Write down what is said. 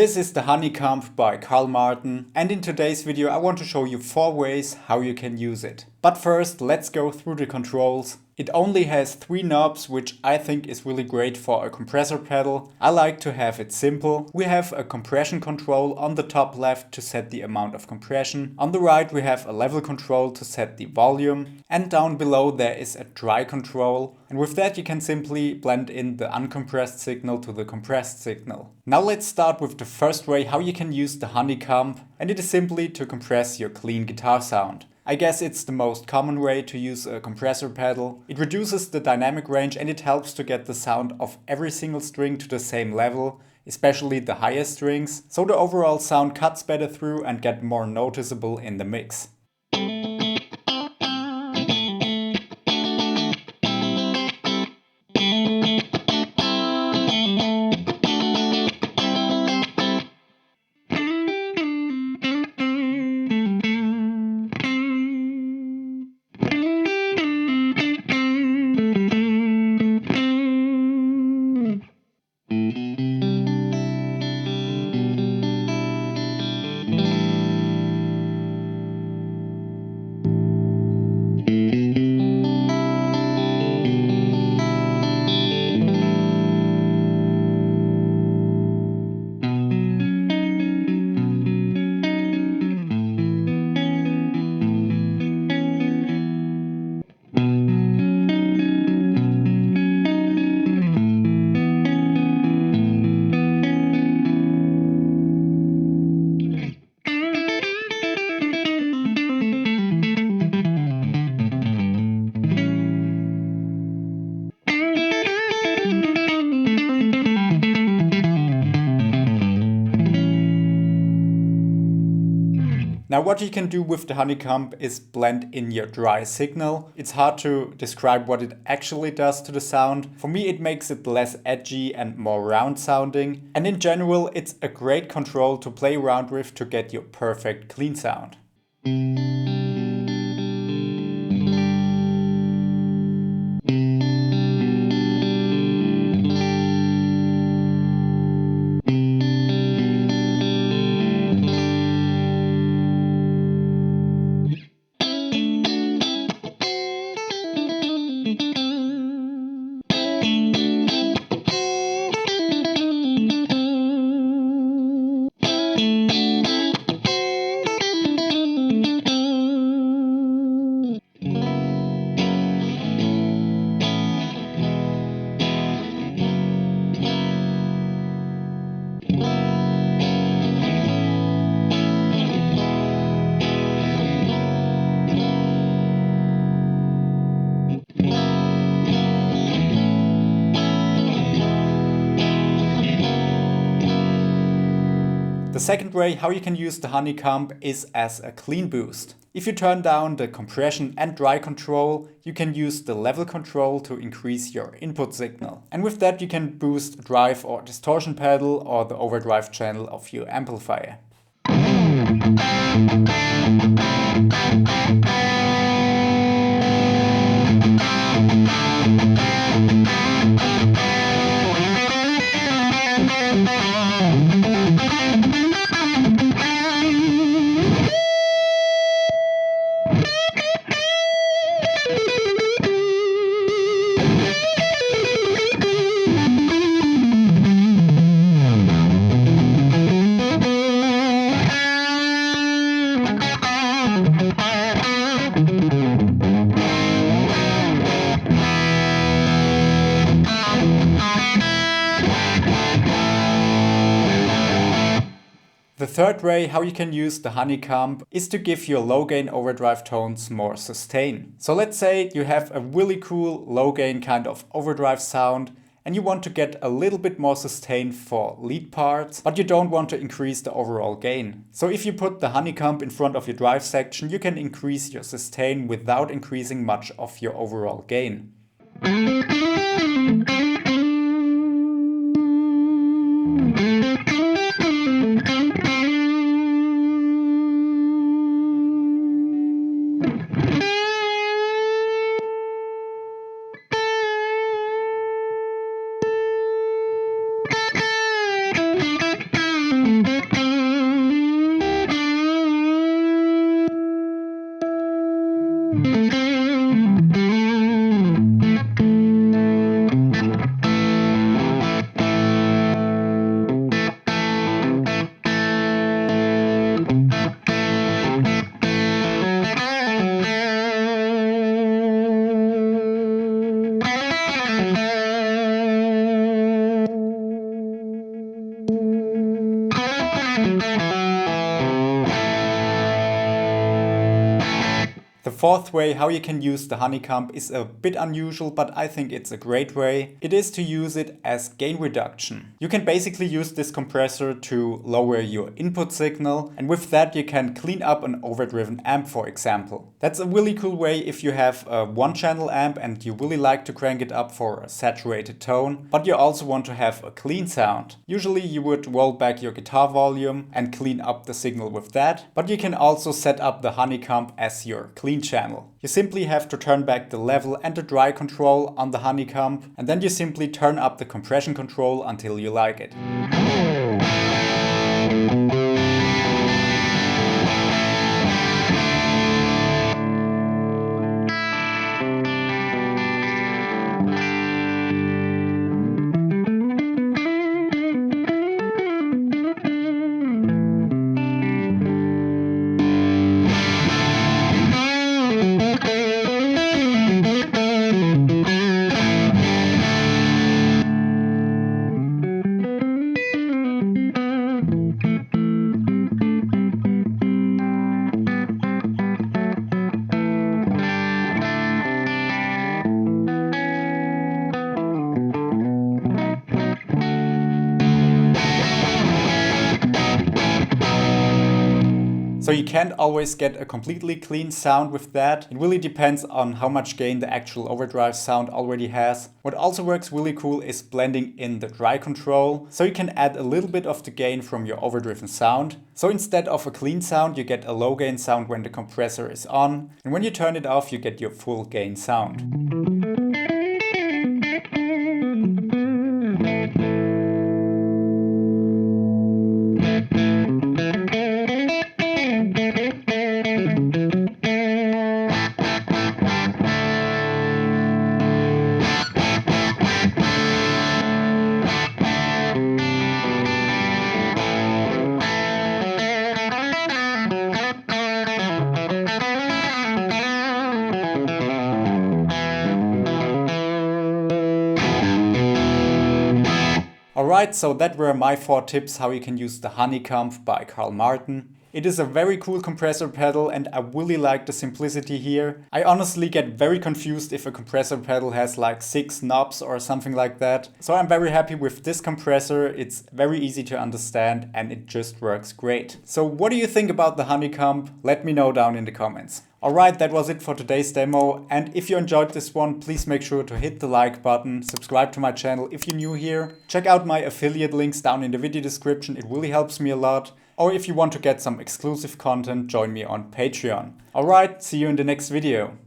This is the Honeycomb by Carl Martin, and in today's video I want to show you 4 ways how you can use it. But first, let's go through the controls. It only has 3 knobs, which I think is really great for a compressor pedal. I like to have it simple. We have a compression control on the top left to set the amount of compression. On the right we have a level control to set the volume. And down below there is a dry control. And with that you can simply blend in the uncompressed signal to the compressed signal. Now let's start with the first way how you can use the Honeycomb, and it is simply to compress your clean guitar sound. I guess it's the most common way to use a compressor pedal. It reduces the dynamic range and it helps to get the sound of every single string to the same level, especially the highest strings, so the overall sound cuts better through and get more noticeable in the mix. Now what you can do with the Honeycomb is blend in your dry signal. It's hard to describe what it actually does to the sound. For me it makes it less edgy and more round sounding. And in general it's a great control to play around with to get your perfect clean sound. The second way how you can use the Honeycomb is as a clean boost. If you turn down the compression and dry control, you can use the level control to increase your input signal. And with that you can boost a drive or distortion pedal or the overdrive channel of your amplifier. The third way how you can use the Honeycomb is to give your low gain overdrive tones more sustain. So let's say you have a really cool low gain kind of overdrive sound and you want to get a little bit more sustain for lead parts, but you don't want to increase the overall gain. So if you put the Honeycomb in front of your drive section, you can increase your sustain without increasing much of your overall gain. The fourth way how you can use the honeycomb is a bit unusual, but I think it's a great way. It is to use it as gain reduction. You can basically use this compressor to lower your input signal, and with that you can clean up an overdriven amp, for example. That's a really cool way if you have a one-channel amp and you really like to crank it up for a saturated tone, but you also want to have a clean sound. Usually you would roll back your guitar volume and clean up the signal with that, but you can also set up the honeycomb as your clean channel. You simply have to turn back the level and the dry control on the honeycomb, and then you simply turn up the compression control until you like it. So you can't always get a completely clean sound with that. It really depends on how much gain the actual overdrive sound already has. What also works really cool is blending in the dry control. So you can add a little bit of the gain from your overdriven sound. So instead of a clean sound, you get a low gain sound when the compressor is on. And when you turn it off, you get your full gain sound. Alright, so that were my 4 tips how you can use the honeycomb by Carl Martin. It is a very cool compressor pedal and I really like the simplicity here. I honestly get very confused if a compressor pedal has like 6 knobs or something like that. So I'm very happy with this compressor. It's very easy to understand and it just works great. So what do you think about the honeycomb? Let me know down in the comments. Alright, that was it for today's demo, and if you enjoyed this one, please make sure to hit the like button, subscribe to my channel if you're new here, check out my affiliate links down in the video description, it really helps me a lot, or if you want to get some exclusive content, join me on Patreon. Alright, see you in the next video.